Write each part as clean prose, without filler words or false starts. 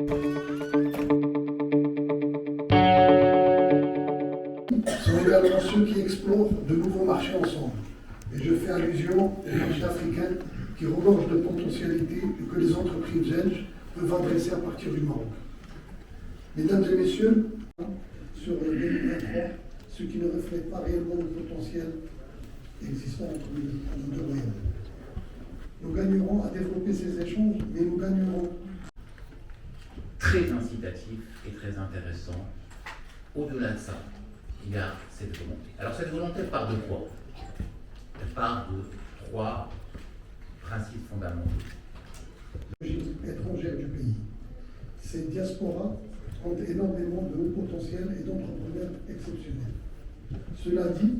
Sont également ceux qui explorent de nouveaux marchés ensemble. Et je fais allusion aux marchés africains qui regorgent de potentialités et que les entreprises belges peuvent adresser à partir du Maroc. Mesdames et messieurs, sur le 2023, ce qui ne reflète pas réellement le potentiel existant entre nos deux royaumes. Nous gagnerons à développer ces échanges, mais nous gagnerons. Très incitatif et très intéressant. Au-delà de ça, il y a cette volonté. Alors cette volonté part de quoi? Elle part de trois principes fondamentaux. Étrangère du pays. Ces diasporas ont énormément de haut potentiel et d'entrepreneurs exceptionnels. Cela dit,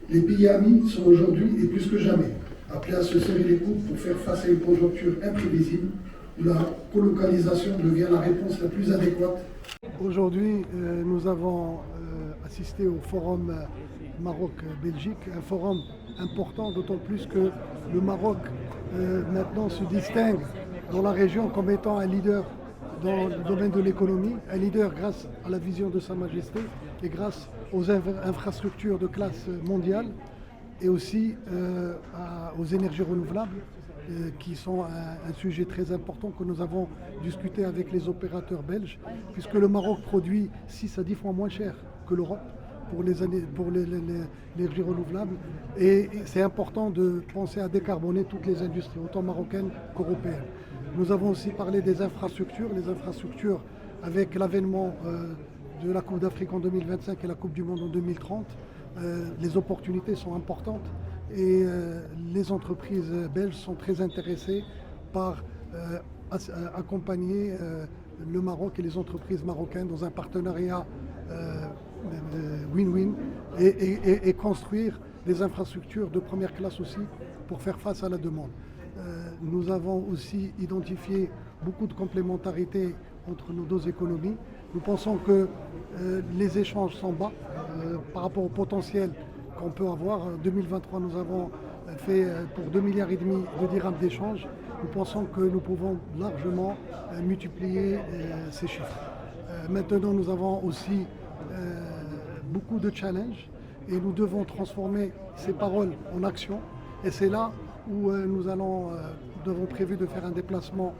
les pays amis sont aujourd'hui et plus que jamais appelés à se serrer les coudes pour faire face à une conjoncture imprévisible où la colocalisation devient la réponse la plus adéquate. Aujourd'hui, nous avons assisté au forum Maroc-Belgique, un forum important, d'autant plus que le Maroc maintenant se distingue dans la région comme étant un leader dans le domaine de l'économie, un leader grâce à la vision de Sa Majesté et grâce aux infrastructures de classe mondiale et aussi aux énergies renouvelables qui sont un sujet très important que nous avons discuté avec les opérateurs belges, puisque le Maroc produit 6 à 10 fois moins cher que l'Europe pour l'énergie renouvelable. Et c'est important de penser à décarboner toutes les industries, autant marocaines qu'européennes. Nous avons aussi parlé des infrastructures, les infrastructures avec l'avènement de la Coupe d'Afrique en 2025 et la Coupe du Monde en 2030. Les opportunités sont importantes et les entreprises belges sont très intéressées par accompagner le Maroc et les entreprises marocaines dans un partenariat win-win et construire des infrastructures de première classe aussi pour faire face à la demande. Nous avons aussi identifié beaucoup de complémentarité entre nos deux économies. Nous pensons que les échanges sont bas par rapport au potentiel qu'on peut avoir. En 2023, nous avons fait pour 2,5 milliards de dirhams d'échanges. Nous pensons que nous pouvons largement multiplier ces chiffres. Maintenant, nous avons aussi beaucoup de challenges et nous devons transformer ces paroles en action. Et c'est là où nous avons prévu de faire un déplacement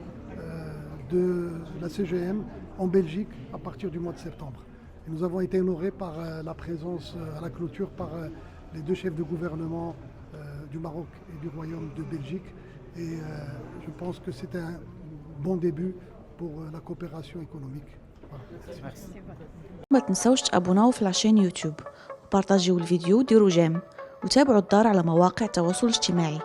de la CGM en Belgique à partir du mois de septembre. Et nous avons été honorés par la présence à la clôture par les deux chefs de gouvernement du Maroc et du Royaume de Belgique. Et je pense que c'est un bon début pour la coopération économique. Merci. ما تنسوش تابوناو في لاشين يوتيوب وبارطاجيو الفيديو وديروا جيم وتابعوا الدار على مواقع التواصل الاجتماعي.